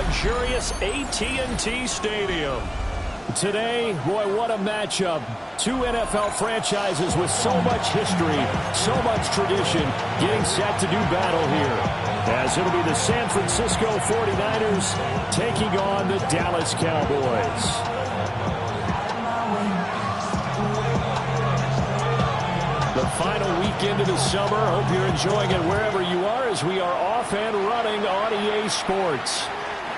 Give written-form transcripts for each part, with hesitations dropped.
luxurious AT&T Stadium. Today, boy, what a matchup. Two NFL franchises with so much history, so much tradition, getting set to do battle here. As it'll be the San Francisco 49ers taking on the Dallas Cowboys. The final weekend of the summer. Hope you're enjoying it wherever you are as we are off and running on EA Sports.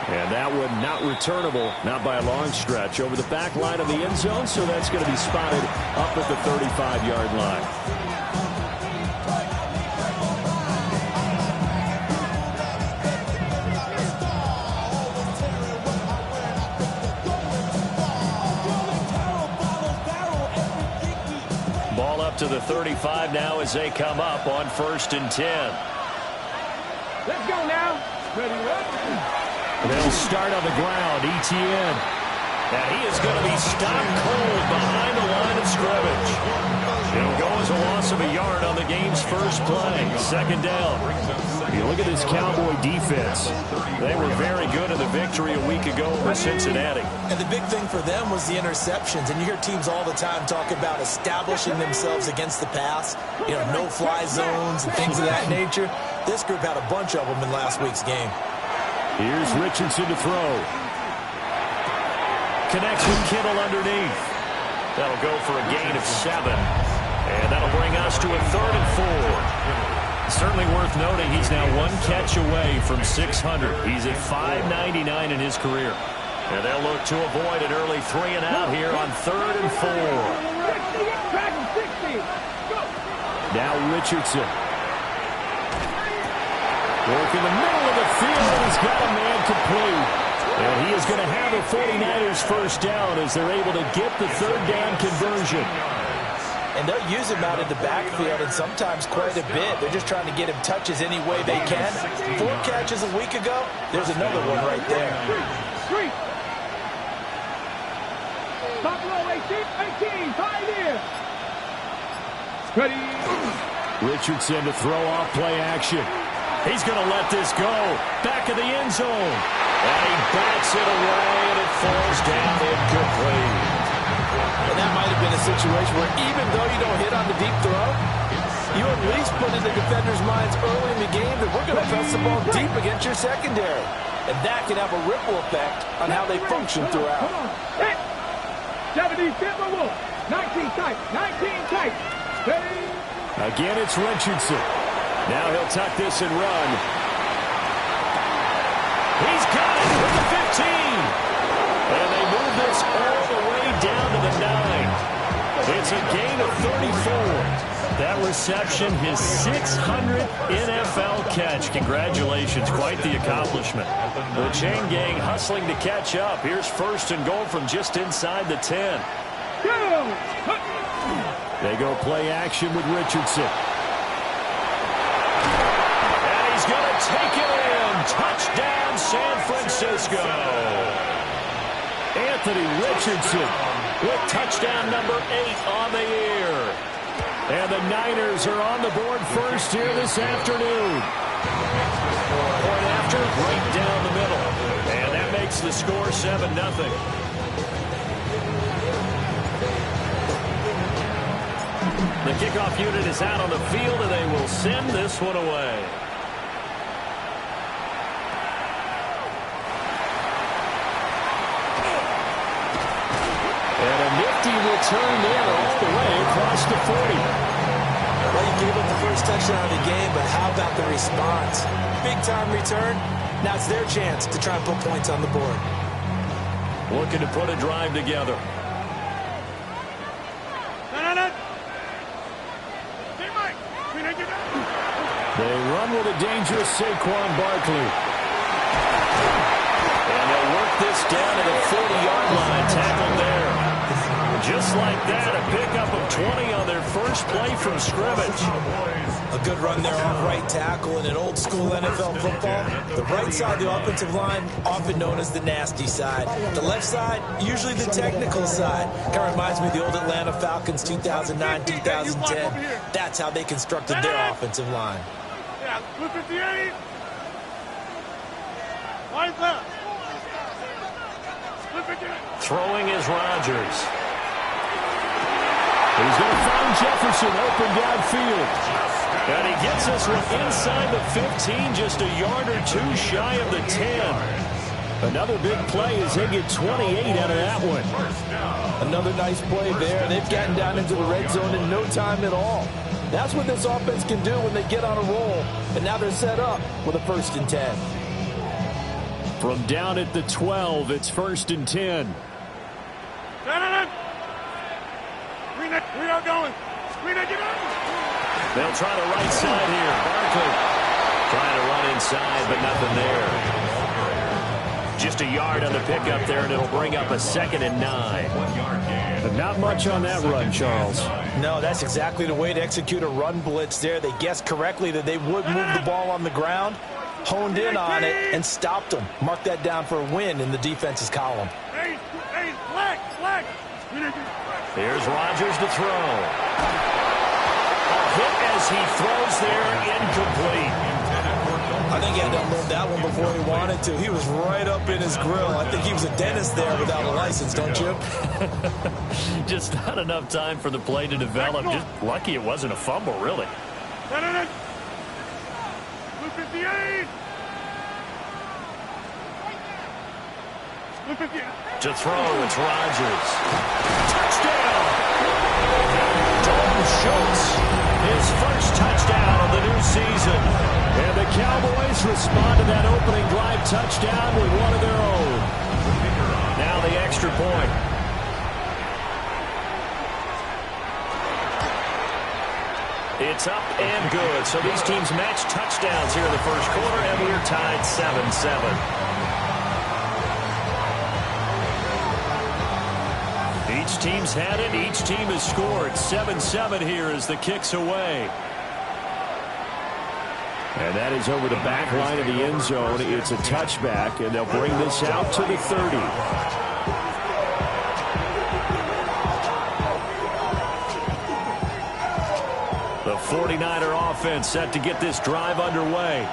And that one not returnable, not by a long stretch, over the back line of the end zone, so that's going to be spotted up at the 35-yard line. Ball up to the 35 now as they come up on 1st and 10. Let's go now. Ready, what? They'll start on the ground. ETN. And he is going to be stopped cold behind the line of scrimmage. It'll go as a loss of a yard on the game's first play. 2nd down. You look at this Cowboy defense. They were very good in the victory a week ago over Cincinnati. And the big thing for them was the interceptions. And you hear teams all the time talk about establishing themselves against the pass. You know, no-fly zones and things of that nature. This group had a bunch of them in last week's game. Here's Richardson to throw. Connects with Kittle underneath. That'll go for a gain of 7. And that'll bring us to a 3rd and 4. Certainly worth noting he's now 1 catch away from 600. He's at 599 in his career. And they'll look to avoid an early 3 and out here on 3rd and 4. Now Richardson. Work in the middle of the field. He's got a man complete. And he is going to have the 49ers first down as they're able to get the 3rd down conversion. And they'll use him out in the backfield and sometimes quite a bit. They're just trying to get him touches any way they can. 4 catches a week ago. There's another one right there. Top row, 18, tight here. Ready. Richardson to throw off play action. He's going to let this go. Back of the end zone. And he bats it away, and it falls down incomplete. And that might have been a situation where even though you don't hit on the deep throw, you at least put in the defenders' minds early in the game that we're going to press the ball deep against your secondary. And that can have a ripple effect on how they function throughout. Come on. 70, 19 tight. 19 tight. Ready. Again, it's Richardson. Now he'll tuck this and run. He's got it with the 15. And they move this all the way down to the 9. It's a gain of 34. That reception, his 600th NFL catch. Congratulations, quite the accomplishment. The chain gang hustling to catch up. Here's 1st and goal from just inside the 10. They go play action with Richardson. Take it in. Touchdown, San Francisco. Anthony Richardson with touchdown number 8 on the year. And the Niners are on the board first here this afternoon. Point after, right down the middle. And that makes the score 7-0. The kickoff unit is out on the field, and they will send this one away. Turned in all the way across the 40. Well, you gave up the first touchdown of the game, but how about the response? Big-time return. Now it's their chance to try and put points on the board. Looking to put a drive together. They run with a dangerous Saquon Barkley. And they'll work this down to the 40-yard line, tackled there. Just like that, a pickup of 20 on their first play from scrimmage. A good run there off right tackle in an old-school NFL football. The right side of the offensive line, often known as the nasty side. The left side, usually the technical side. Kind of reminds me of the old Atlanta Falcons 2009, 2010. That's how they constructed their offensive line. Yeah, 58. Wide left. Throwing is Rodgers. He's going to find Jefferson open downfield. And he gets this one inside the 15, just a yard or two shy of the 10. Another big play as they get 28 out of that one. Another nice play there. They've gotten down into the red zone in no time at all. That's what this offense can do when they get on a roll. And now they're set up with a 1st and 10. From down at the 12, it's 1st and 10. We are going. They'll try the right side here. Barkley trying to run inside, but nothing there. Just a yard on the pickup there, and it'll bring up a 2nd and 9. But not much on that run, Charles. No, that's exactly the way to execute a run blitz there. They guessed correctly that they would move the ball on the ground, honed in on it, and stopped them. Mark that down for a win in the defense's column. Here's Rodgers to throw. A hit as he throws there, incomplete. I think he had to unload that one before he wanted to. He was right up in his grill. I think he was a dentist there without a license, don't you? Just not enough time for the play to develop. Just lucky it wasn't a fumble, really. Blue 58. To throw, it's Rodgers. Touchdown! Dalton Schultz, his first touchdown of the new season. And the Cowboys respond to that opening drive touchdown with one of their own. Now the extra point. It's up and good. So these teams match touchdowns here in the first quarter, and we're tied 7-7. Each team's had it. Each team has scored. 7-7 here as the kick's away. And that is over the back line of the end zone. It's a touchback, and they'll bring this out to the 30. The 49er offense set to get this drive underway.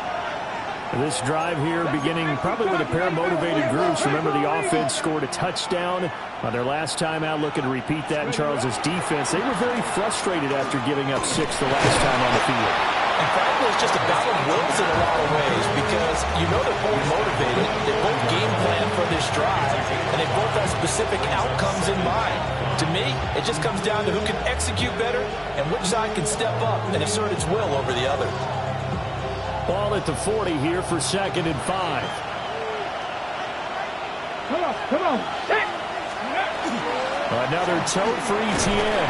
This drive here beginning probably with a pair of motivated groups. Remember, the offense scored a touchdown on their last time out, looking to repeat that in Charles's defense. They were very frustrated after giving up 6 the last time on the field. And frankly, it's just a battle of wills in a lot of ways because you know they're both motivated. They both game plan for this drive, and they both have specific outcomes in mind. To me, it just comes down to who can execute better and which side can step up and assert its will over the other. Ball at the 40 here for 2nd and 5. Come on. Another tote for ETN.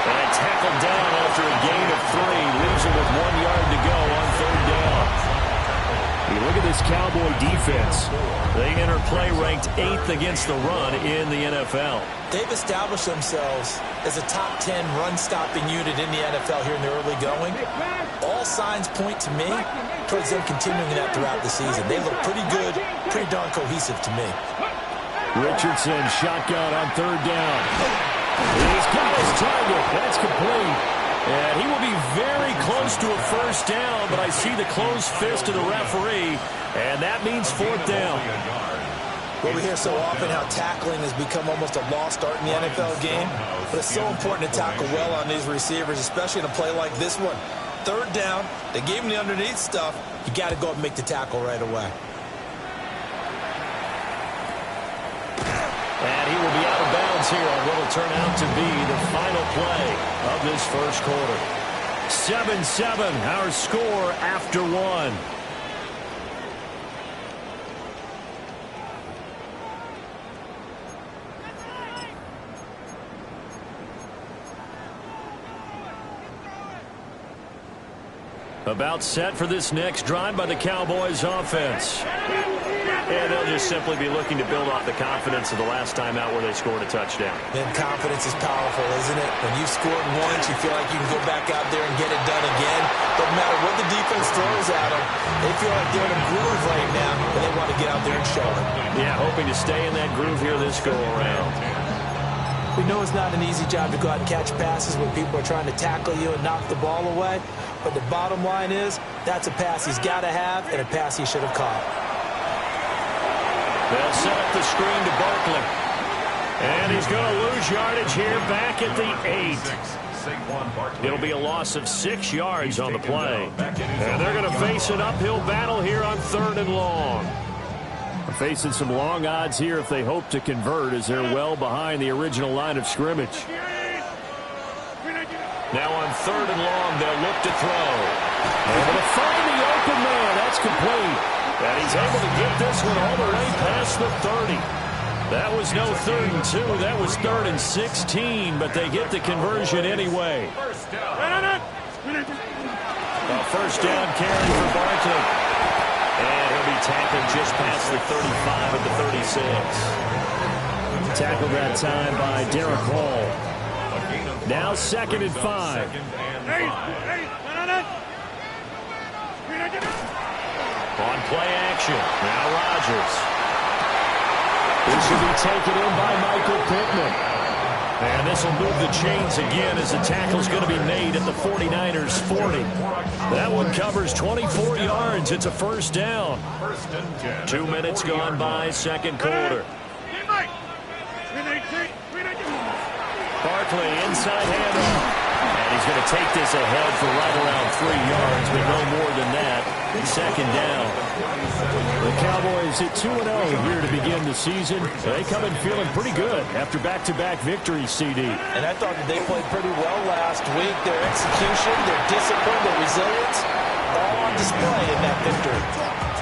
And tackled down after a gain of 3. Leaves him with 1 yard to go on 3rd down. You look at this Cowboy defense. They enter play ranked 8th against the run in the NFL. They've established themselves as a top 10 run-stopping unit in the NFL here in the early going. All signs point to me towards them continuing that throughout the season. They look pretty good, pretty darn cohesive to me. Richardson shotgun on 3rd down. He's got his target. That's complete. And he will be very close to a 1st down, but I see the closed fist of the referee, and that means 4th down. Well, we hear so often how tackling has become almost a lost art in the NFL game, but it's so important to tackle well on these receivers, especially in a play like this one. 3rd down, they gave him the underneath stuff. You got to go and make the tackle right away. And he will be out of bounds here on what will turn out to be the final play of this first quarter. 7-7, our score after 1. About set for this next drive by the Cowboys offense. And they'll just simply be looking to build off the confidence of the last time out where they scored a touchdown. And confidence is powerful, isn't it? When you scored once, you feel like you can go back out there and get it done again. Doesn't matter what the defense throws at them. They feel like they're in a groove right now, and they want to get out there and show it. Yeah, hoping to stay in that groove here this go-around. We know it's not an easy job to go out and catch passes when people are trying to tackle you and knock the ball away. But the bottom line is, that's a pass he's got to have and a pass he should have caught. They'll set up the screen to Barkley. And he's going to lose yardage here back at the 8. It'll be a loss of 6 yards on the play. And they're going to face an uphill battle here on 3rd and long. Facing some long odds here if they hope to convert, as they're well behind the original line of scrimmage. Now on 3rd and long, they'll look to throw. Able to find the open man. That's complete. And he's able to get this one all the way past the 30. That was no 3rd and 2. That was 3rd and 16, but they get the conversion anyway. A first down carry for Barkley. And he'll be tackled just past the 35 at the 36. Tackled that time by Derek Hall. Now 2nd and 5. On play action. Now Rodgers. This should be taken in by Michael Pittman. And this will move the chains again as the tackle's going to be made at the 49ers 40. That one covers 24 yards. It's a first down. 2 minutes gone by, 2nd quarter. Barkley inside handoff. And he's going to take this ahead for right around 3 yards, but no more than that. 2nd down. The Cowboys at 2-0 here to begin the season. They come in feeling pretty good after back-to-back victories, CD. And I thought that they played pretty well last week. Their execution, their discipline, their resilience, all on display in that victory.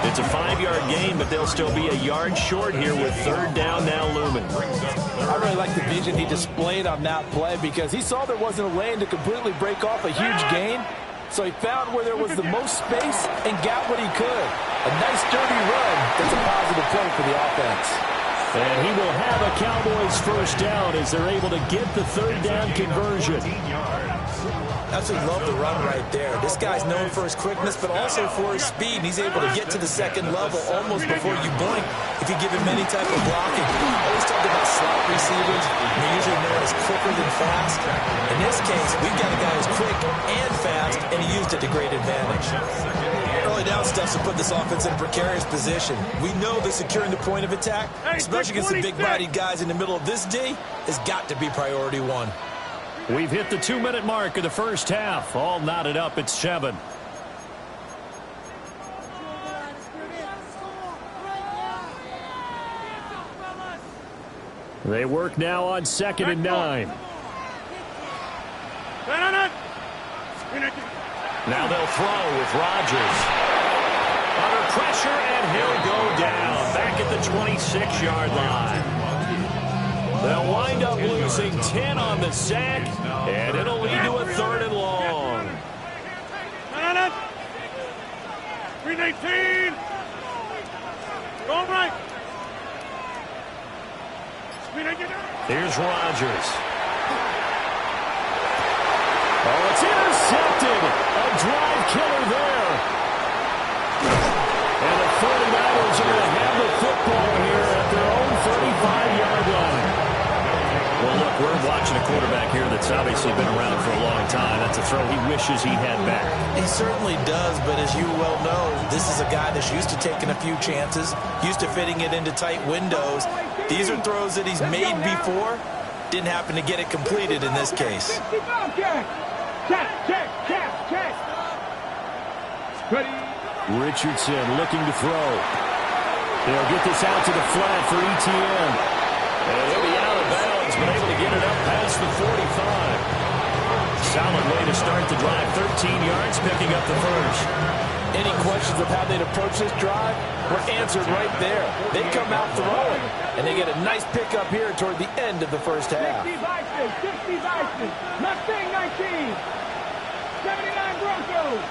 It's a 5-yard gain, but they'll still be a yard short here with 3rd down now looming. I really like the vision he displayed on that play because he saw there wasn't a lane to completely break off a huge gain. So he found where there was the most space and got what he could. A nice, dirty run that's a positive play for the offense. And he will have a Cowboys first down as they're able to get the 3rd down conversion. Absolutely love the run right there. This guy's known for his quickness, but also for his speed. He's able to get to the 2nd level almost before you blink if you give him any type of blocking. Always talk about slot receivers. They're usually known as quicker than fast. In this case, we've got a guy who's quick and fast, and he used it to great advantage. Early down steps to put this offense in a precarious position. We know that securing the point of attack, especially against the big-bodied guys in the middle of this D, has got to be priority 1. We've hit the 2-minute mark of the first half. All knotted up at 7. They work now on 2nd and 9. Now they'll throw with Rodgers. Under pressure, and he'll go down back at the 26-yard line. They'll wind up losing 10 on the sack, and it'll lead to a 3rd and long. 319. Go right. Here's Rodgers. Oh, it's intercepted. A drive killer there. And the 49ers are going to have the football here at their own 35-yard line. Well, look, we're watching a quarterback here that's obviously been around for a long time. That's a throw he wishes he had back. He certainly does, but as you well know, this is a guy that's used to taking a few chances, used to fitting it into tight windows. These are throws that he's made before. Didn't happen to get it completed in this case. Richardson looking to throw. They'll get this out to the flat for Etienne. And he'll be out of bounds, but able to get it up past the 45. Solid way to start the drive. 13 yards, picking up the first. Any questions of how they'd approach this drive were answered right there. They come out throwing, and they get a nice pickup here toward the end of the first half. 60 Vikings, Mustang 19, 79 Broncos.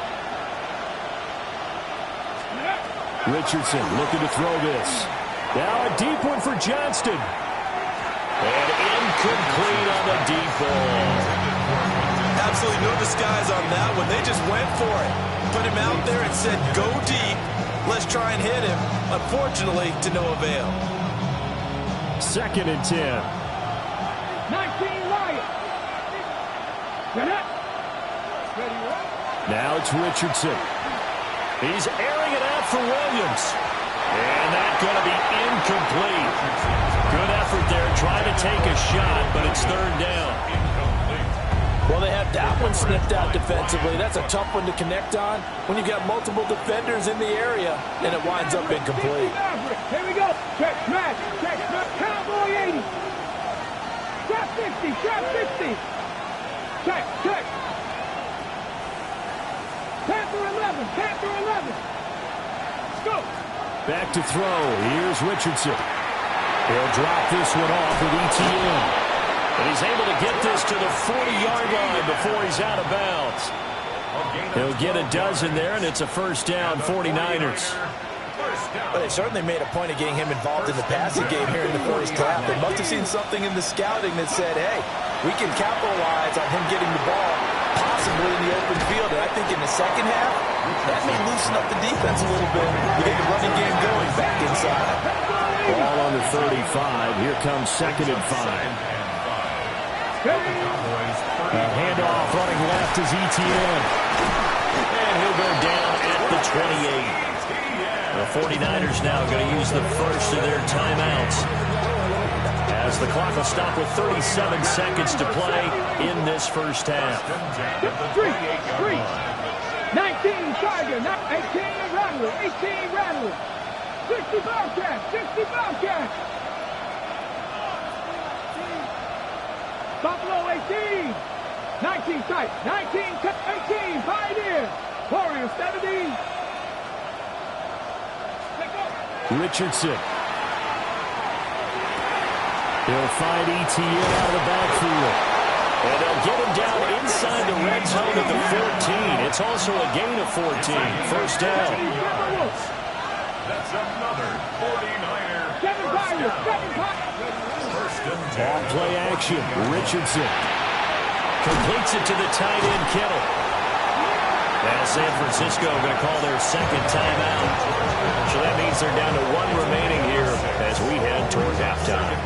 Richardson looking to throw this. Now a deep one for Johnston. And incomplete on the deep ball. Absolutely no disguise on that one. They just went for it. Put him out there and said, go deep. Let's try and hit him. Unfortunately, to no avail. 2nd and 10. 19 Lions. Now it's Richardson. He's airing it out for Williams. And that's going to be incomplete. Good effort there, trying to take a shot, but it's third down. Well, they have that one snipped out defensively. That's a tough one to connect on when you've got multiple defenders in the area, and it winds up incomplete. Here we go. Check, smash, cowboy 80. Trap 50, trap 50. Check. Panther 11, Panther 11. Let's go. Back to throw. Here's Richardson. He'll drop this one off with ETN. And he's able to get this to the 40-yard line before he's out of bounds. He'll get a dozen there, and it's a first down, 49ers. Well, they certainly made a point of getting him involved in the passing game here in the first half. They must have seen something in the scouting that said, hey, we can capitalize on him getting the ball, possibly in the open field. And I think in the second half, that may loosen up the defense a little bit to get the running game going back inside. Ball on the 35. Here comes 2nd and 5. Handoff running left is ETN. And he'll go down at the 28. The 49ers now going to use the first of their timeouts, as the clock will stop with 37 seconds to play in this first half. 3, 19 Tiger, 18 Rattler, 18 Rattler, 60 Bobcat, 60 Bobcat. Buffalo 18, 19 tight, 19, 18, Pioneer, Warrior 70. Richardson. He'll find ETN out of the backfield. And they'll get him down inside the red zone at the 14. It's also a gain of 14. First down. That's another 49er. 7 Pioneer. Ball play action. Richardson Completes it to the tight end, Kittle. Now San Francisco going to call their second timeout. So that means they're down to 1 remaining here as we head toward halftime.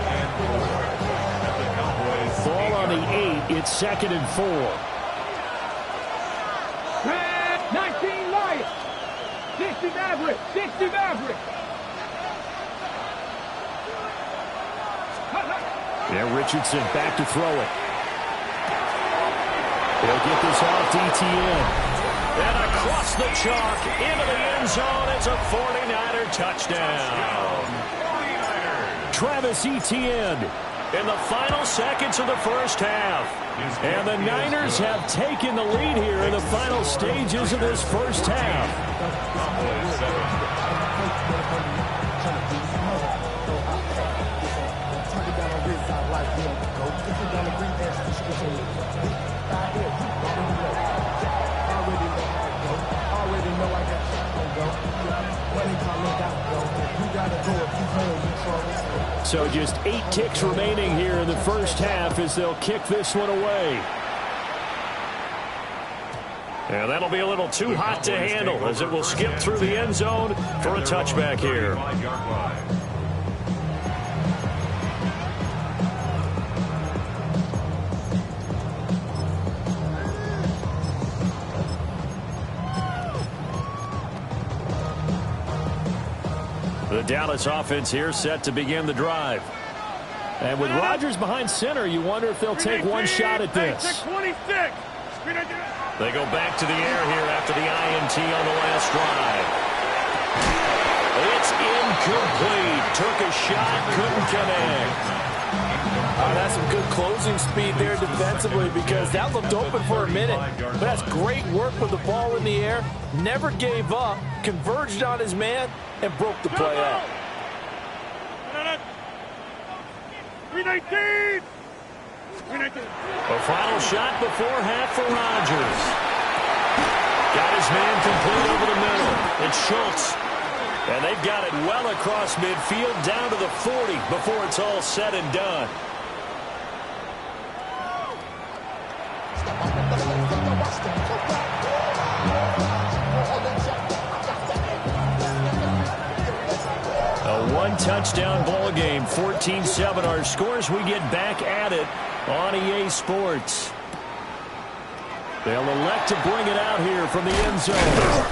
ball on the 8. It's 2nd and 4. 19 Lions. 60 Maverick. 60 Maverick. Yeah, Richardson back to throw it. They'll get this off to ETN. And across the chalk into the end zone. It's a 49er touchdown. Travis Etienne In the final seconds of the first half. And the Niners have taken the lead here in the final stages of this first half. So just 8 ticks remaining here in the first half as they'll kick this one away. And that'll be a little too hot to handle as it will skip through the end zone for a touchback here. The Dallas offense here set to begin the drive. And with Rodgers behind center, you wonder if they'll take one shot at this. 26. They go back to the air here after the INT on the last drive. It's incomplete. Took a shot, couldn't connect. That's some good closing speed there defensively because that looked open for a minute. But that's great work with the ball in the air. Never gave up, converged on his man, and broke the play out. 319. A final shot before half for Rodgers. Got his man complete over the middle. It's Schultz. And they've got it well across midfield down to the 40 before it's all said and done. A one-touchdown ball game, 14-7 our scores. We get back at it on EA Sports. They'll elect to bring it out here from the end zone.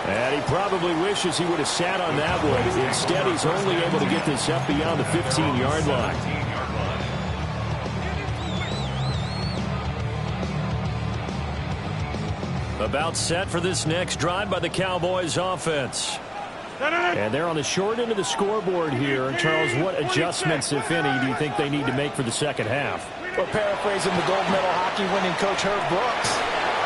And he probably wishes he would have sat on that one. Instead, he's only able to get this up beyond the 15-yard line. About set for this next drive by the Cowboys offense. And they're on the short end of the scoreboard here. And Charles, what adjustments, if any, do you think they need to make for the second half? Well, paraphrasing the gold medal hockey winning coach Herb Brooks,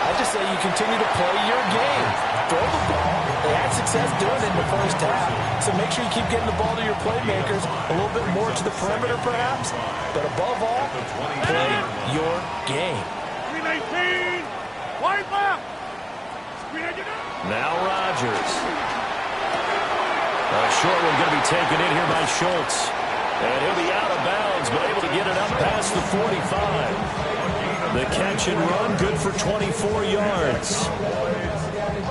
I just say you continue to play your game. Throw the ball. They had success doing it in the first half. So make sure you keep getting the ball to your playmakers, a little bit more to the perimeter perhaps. But above all, play your game. 319. Wide left. Now Rodgers. A short one going to be taken in here by Schultz. And he'll be out of bounds, but able to get it up past the 45. The catch and run, good for 24 yards.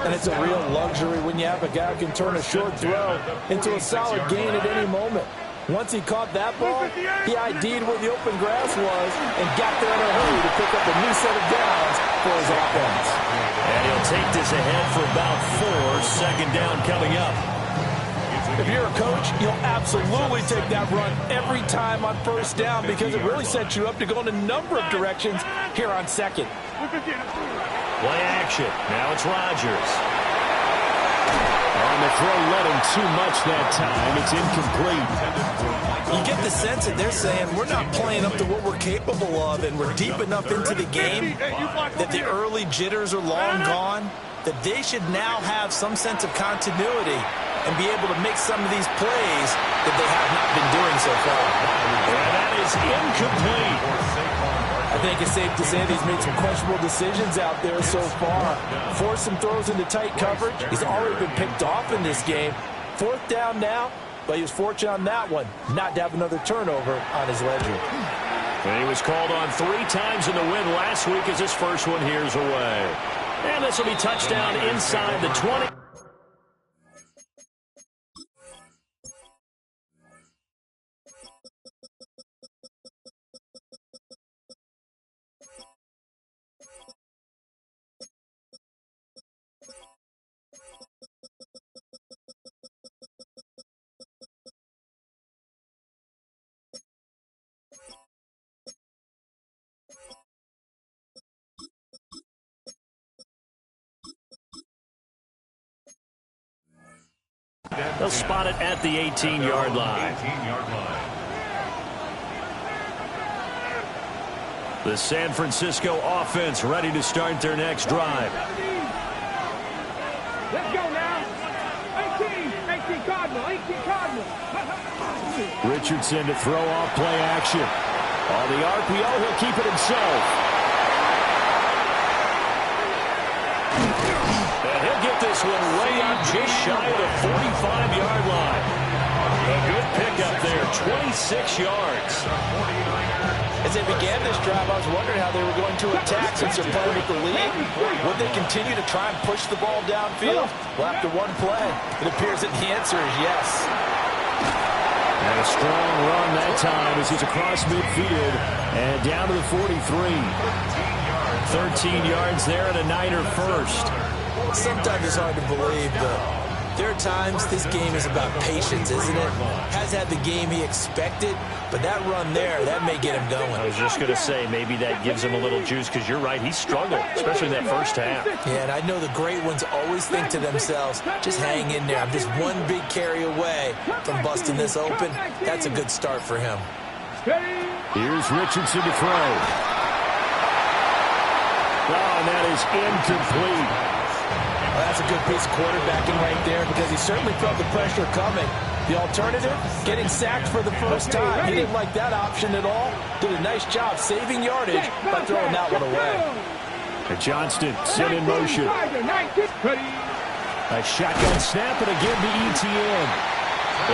And it's a real luxury when you have a guy who can turn a short throw into a solid gain at any moment. Once he caught that ball, he ID'd where the open grass was and got there in a hurry to pick up a new set of downs for his offense. And he'll take this ahead for about 4. Second down coming up. If you're a coach, you'll absolutely take that run every time on first down because it really sets you up to go in a number of directions here on second. Play action. Now it's Rodgers. On the throw, let him too much that time. It's incomplete. You get the sense that they're saying we're not playing up to what we're capable of, and we're deep enough into the game that the early jitters are long gone, that they should now have some sense of continuity and be able to make some of these plays that they have not been doing so far. And that is incomplete. I think it's safe to say that he's made some questionable decisions out there so far. Forced some throws into tight coverage. He's already been picked off in this game. Fourth down now, but he was fortunate on that one not to have another turnover on his ledger. And he was called on 3 times in the win last week as his first one here's away. And this will be touchdown inside the 20. They'll spot it at the 18-yard line. The San Francisco offense ready to start their next drive. Let's go now. 18 Cardinal, 18 Cardinal. Richardson to throw off play action. On the RPO, he'll keep it himself. And he'll get this one way up just shy of the 45-yard line. A good pickup there, 26 yards. As they began this drive, I was wondering how they were going to attack since they're playing with the lead. Would they continue to try and push the ball downfield? Well, after one play, it appears that the answer is yes. And a strong run that time as he's across midfield and down to the 43. 13 yards there and a Niner first. Sometimes it's hard to believe, but there are times this game is about patience, isn't it? Has had the game he expected, but that run there, that may get him going. I was just going to say, maybe that gives him a little juice, because you're right, he struggled, especially in that first half. Yeah, and I know the great ones always think to themselves, just hang in there. I'm just one big carry away from busting this open. That's a good start for him. Here's Richardson to throw. Oh, and that is incomplete. Well, that's a good piece of quarterbacking right there because he certainly felt the pressure coming. The alternative, getting sacked for the first time. He didn't like that option at all. Did a nice job saving yardage by throwing that one away. And Johnston set in motion. A shotgun snap and again to ETN.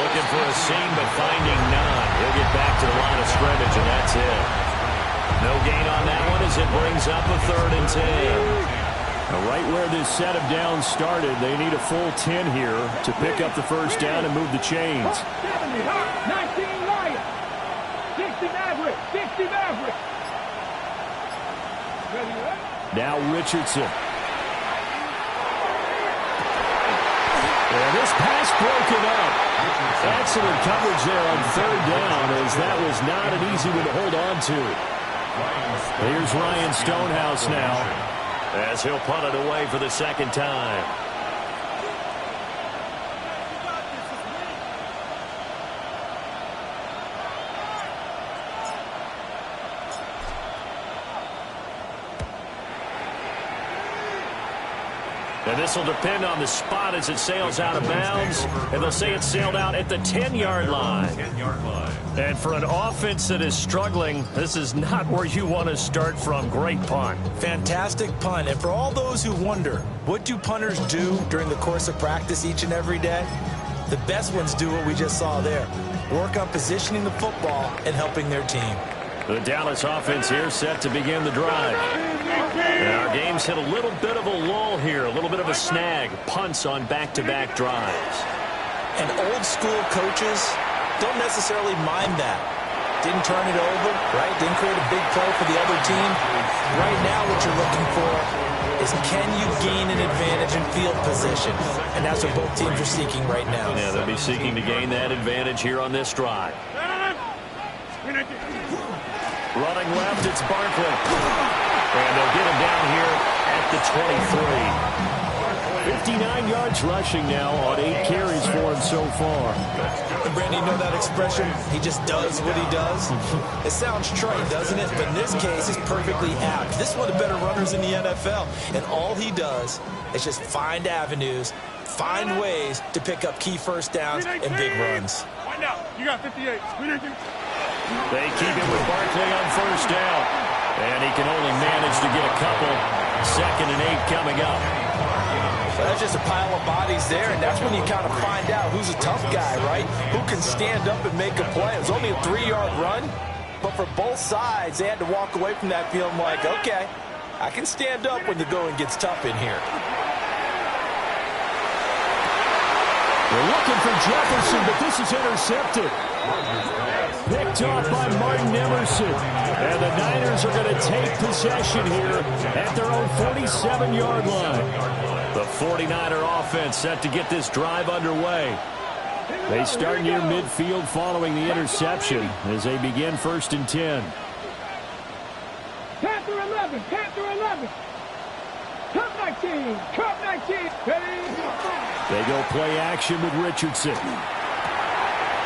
Looking for a seam but finding none. He'll get back to the line of scrimmage and that's it. No gain on that one as it brings up a 3rd and 10. Right where this set of downs started, they need a full 10 here to pick up the first down and move the chains. 19 Lions, 60 Maverick, 60 Maverick. Now Richardson. And this pass broken up. Excellent coverage there on third down, as that was not an easy one to hold on to. Here's Ryan Stonehouse now, as he'll punt it away for the second time. And this will depend on the spot as it sails out of bounds. And they'll say it sailed out at the 10-yard line. And for an offense that is struggling, this is not where you want to start from. Great punt. Fantastic punt. And for all those who wonder, what do punters do during the course of practice each and every day? The best ones do what we just saw there. Work on positioning the football and helping their team. The Dallas offense here set to begin the drive. And our game's hit a little bit of a lull here, a little bit of a snag. Punts on back-to-back drives. And old school coaches don't necessarily mind that. Didn't turn it over, right? Didn't create a big play for the other team. Right now what you're looking for is, can you gain an advantage in field position? And that's what both teams are seeking right now. Yeah, they'll be seeking to gain that advantage here on this drive. Running left, it's Barkley. And they'll get him down here at the 23. 59 yards rushing now on 8 carries for him so far. And Brandon, you know that expression? He just does what he does. It sounds trite, doesn't it? But in this case, it's perfectly apt. This is one of the better runners in the NFL. And all he does is just find avenues, find ways to pick up key first downs and big runs. Find out. You got 58. They keep it with Barkley on first down. And he can only manage to get a couple. 2nd and 8 coming up. So that's just a pile of bodies there, and that's when you kind of find out who's a tough guy, right? Who can stand up and make a play. It was only a 3-yard run, but for both sides, they had to walk away from that feeling like, okay, I can stand up when the going gets tough in here. They're looking for Jefferson, but this is intercepted. Picked off by Martin Emerson. And the Niners are going to take possession here at their own 47-yard line. The 49er offense set to get this drive underway. They start near midfield following the interception as they begin 1st and 10. Panther 11. Panther 11. Cup 19. Cup 19. They go play action with Richardson.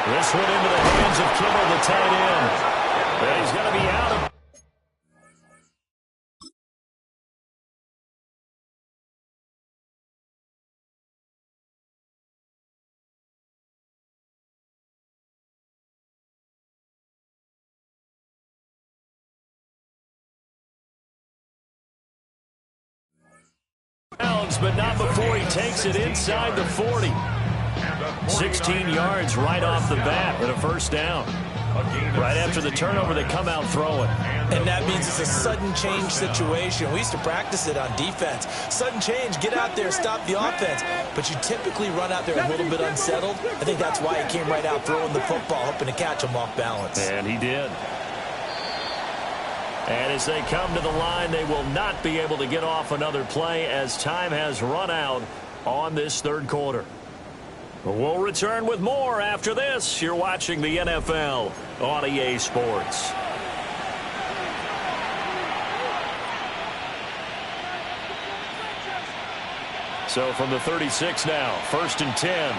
This one into the hands of Kittle, the tight end. And he's going to be out of... but not before he takes it inside the 40. 16 yards right off the bat and a first down. Right after the turnover, they come out throwing. And that means it's a sudden change situation. We used to practice it on defense. Sudden change, get out there, stop the offense. But you typically run out there a little bit unsettled. I think that's why he came right out throwing the football, hoping to catch him off balance. And he did. And as they come to the line, they will not be able to get off another play as time has run out on this third quarter. We'll return with more after this. You're watching the NFL on EA Sports. So from the 36 now, 1st and 10.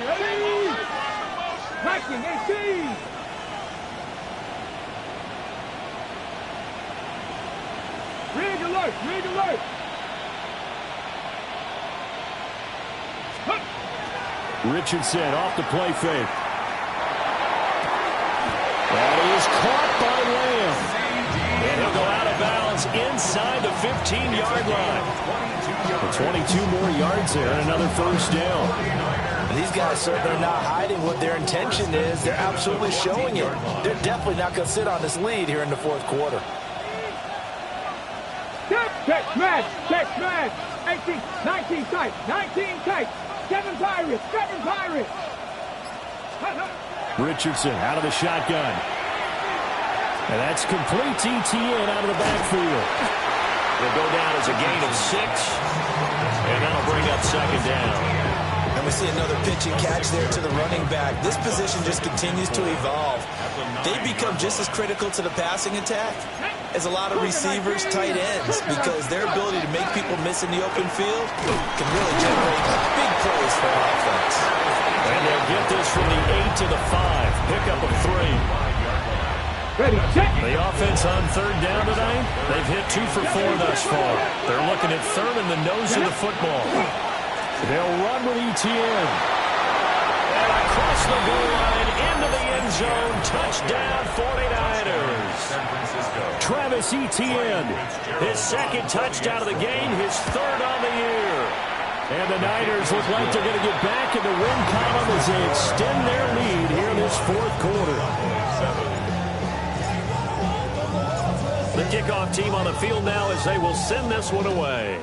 Ready? Tracking 18. Rig alert! Rig alert! Richardson off the play fake. That is caught by Lamb. And he'll go out of bounds inside the 15-yard line. 22 more yards there and another first down. And these guys certainly are not hiding what their intention is. They're absolutely showing it. They're definitely not going to sit on this lead here in the fourth quarter. Check, smash! Check, smash! 18, 19 tight, 19 tight. 7 Pirates, 7 Pirates. Richardson out of the shotgun. And that's complete to ETN out of the backfield. They'll go down as a gain of 6. And that'll bring up second down. And we see another pitch and catch there to the running back. This position just continues to evolve. They become just as critical to the passing attack as a lot of receivers, tight ends, because their ability to make people miss in the open field can really generate big plays for offense. And they'll get this from the 8 to the 5. Pickup of 3. Ready, set. The offense on third down tonight, they've hit 2 for 4 thus far. They're looking at third in the nose of the football. They'll run with Etienne. And across the goal line into the end zone. Touchdown 49ers. Travis Etienne, his second touchdown of the game, his third on the year. And the Niners look like they're going to get back in the win column as they extend their lead here in this fourth quarter. The kickoff team on the field now as they will send this one away.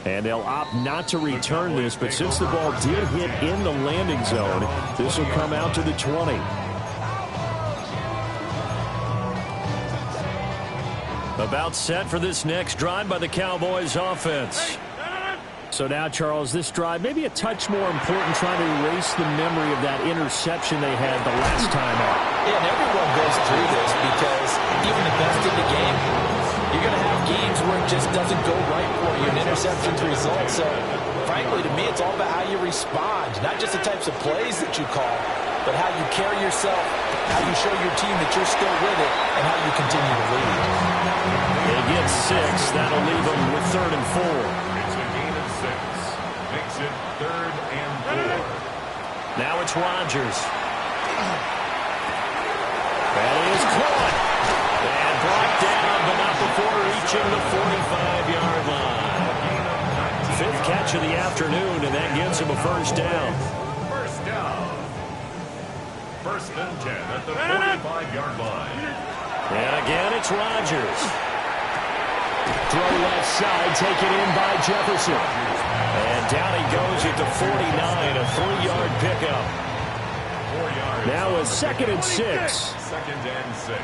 And they'll opt not to return this, but since the ball did hit in the landing zone, this will come out to the 20. About set for this next drive by the Cowboys offense. So now, Charles, this drive maybe a touch more important, trying to erase the memory of that interception they had the last time out. Yeah, and everyone goes through this because even the best in the game, you're going to have games where it just doesn't go right for you, and interceptions result. So, frankly, to me, it's all about how you respond, not just the types of plays that you call, but how you carry yourself, how you show your team that you're still with it, and how you continue to lead. They get 6. That'll leave them with 3rd and 4. Makes it 3rd and 4. Now it's Rodgers. That is caught. And brought down, but not before reaching the 45-yard line. 5th catch of the afternoon, and that gives him a first down. First down. 1st and 10 at the 45-yard line. And again, it's Rodgers. Throw left side, taken in by Jefferson. And down he goes at the 49, a 3-yard pickup. 4 yards. Now a 2nd and 6. 2nd and 6.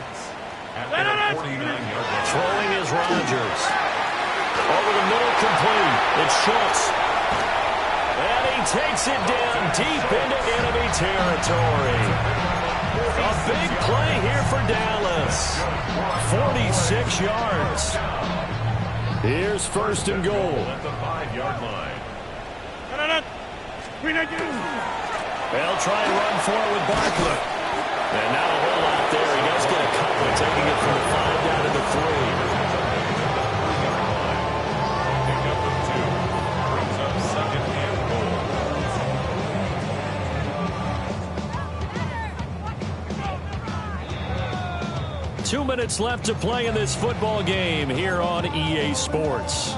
At the 49-yard line. Throwing is Rodgers. Over the middle, complete. It's Schultz. And he takes it down deep into enemy territory. A big play here for Dallas. 46 yards. Here's 1st and goal. At the 5-yard line. They'll try and run for it with Barkley. And not a whole lot there. He does get a couple, taking it from the 5 down to the 3. Pickup of 2. Brings up 2nd and goal. 2 minutes left to play in this football game here on EA Sports.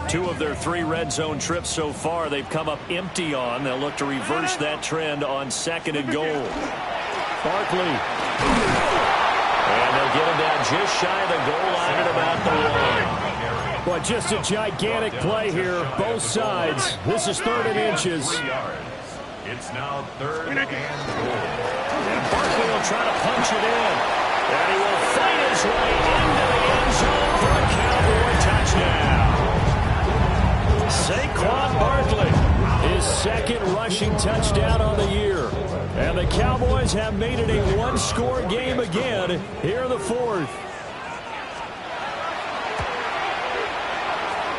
2 of their 3 red zone trips so far they've come up empty on. They'll look to reverse that trend on 2nd and goal. Barkley. And they'll get him down just shy of the goal line at about the 1. Well, just a gigantic play here, both sides. This is 3rd and inches. 3 yards. It's now 3rd and goal. And Barkley will try to punch it in. And he will fight his way into the end zone for a Cowboy touchdown. Saquon Barkley, his 2nd rushing touchdown on the year. And the Cowboys have made it a 1-score game again here in the 4th.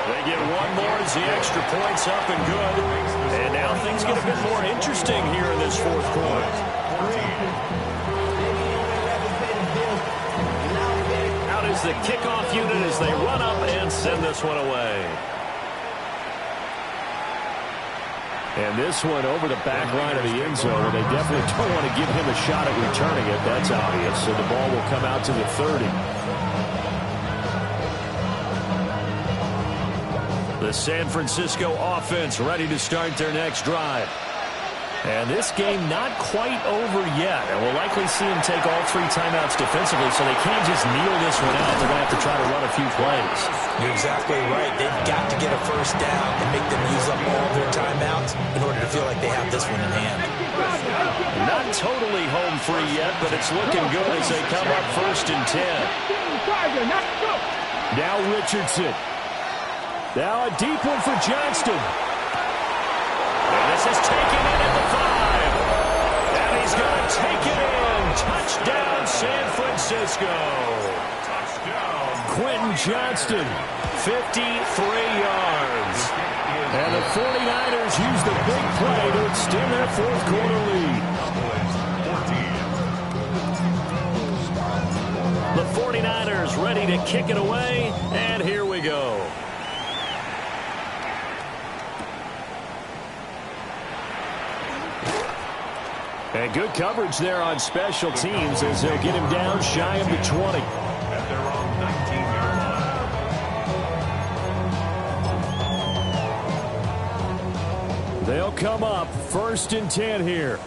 They get 1 more as the extra point's up and good. And now things get a bit more interesting here in this 4th quarter. Out is the kickoff unit as they run up and send this one away. And this one over the back line of the end zone, and they definitely don't want to give him a shot at returning it. That's obvious. So the ball will come out to the 30. The San Francisco offense ready to start their next drive. And this game not quite over yet. And we'll likely see him take all 3 timeouts defensively, so they can't just kneel this one out. They're going to have to try to run a few plays. You're exactly right. They've got to get a first down and make them use up all their timeouts in order to feel like they have this one in hand. Not totally home free yet, but it's looking good as they come up 1st and 10. Now Richardson. Now a deep one for Johnston. And this is taken in at the 5. And he's going to take it in. Touchdown, San Francisco. Touchdown. Quentin Johnston, 53 yards. And the 49ers use the big play to extend their 4th quarter lead. The 49ers ready to kick it away, and here we go. And good coverage there on special teams as they'll get him down shy of the 20. At their own 19-yard line. They'll come up 1st and 10 here.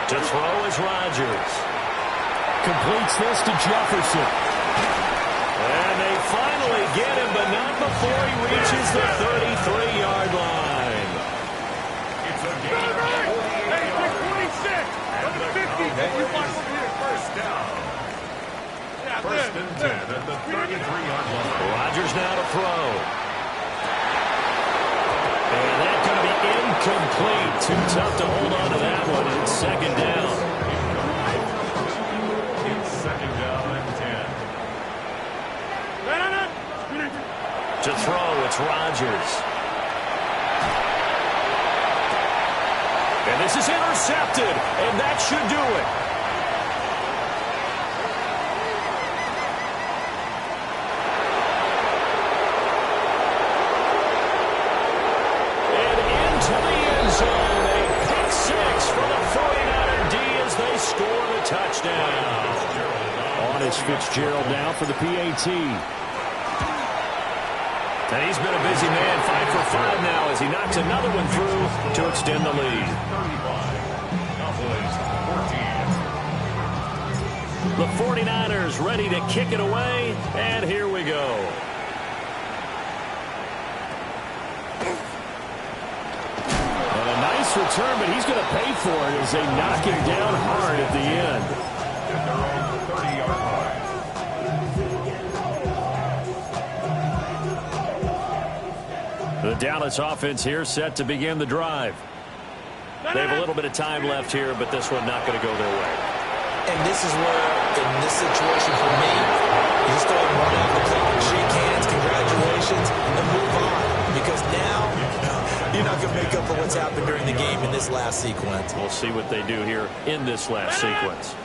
To throw is Rodgers. Completes this to Jefferson. And they finally get him, but not before he reaches the 33-yard line. It's a game of 48 yards. And the Cowboys first down. First and 10 at the 33-yard line. Rodgers now to throw. And that's going to be incomplete. Too tough to hold on to that one. And it's 2nd down. It's 2nd down and 10. To throw, it's Rodgers. And this is intercepted, and that should do it. And into the end zone, a pick 6 for the 49er D as they score the touchdown. On is Fitzgerald now for the PAT. And he's been a busy man, 5 for 5 now as he knocks another one through to extend the lead. 35. Cowboys 14. The 49ers ready to kick it away, and here we go. And a nice return, but he's going to pay for it as they knock him down hard at the end. At their own 30-yard line. The Dallas offense here set to begin the drive. They have a little bit of time left here, but this one not going to go their way. And this is where, in this situation for me, you just go ahead and run out the plate and shake hands, congratulations, and move on. Because now, you're not going to make up for what's happened during the game in this last sequence. We'll see what they do here in this last sequence.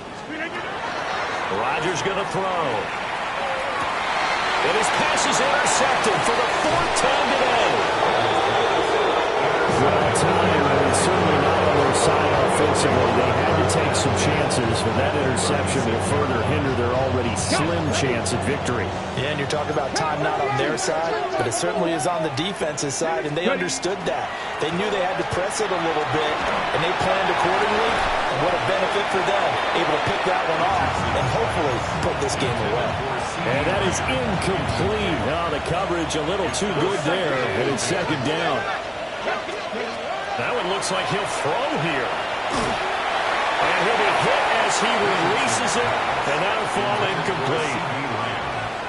Rodgers going to throw. And his pass is intercepted for the 4th time today. Well timed, and certainly not on their side offensively. They had to take some chances, but that interception will further hinder their already slim chance at victory. Yeah, and you're talking about time not on their side, but it certainly is on the defense's side, and they understood that. They knew they had to press it a little bit, and they planned accordingly. And what a benefit for them, able to pick that one off and hopefully put this game away. And that is incomplete. Oh, the coverage a little too good there, and it's 2nd down. That one looks like he'll throw here. And he'll be hit as he releases it, and that'll fall incomplete.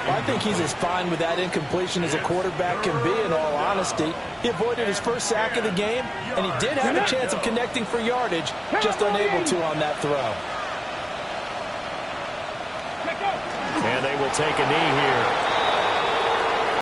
Well, I think he's as fine with that incompletion as a quarterback can be, in all honesty. He avoided his first sack of the game, and he did have a chance of connecting for yardage, just unable to on that throw. And they will take a knee here.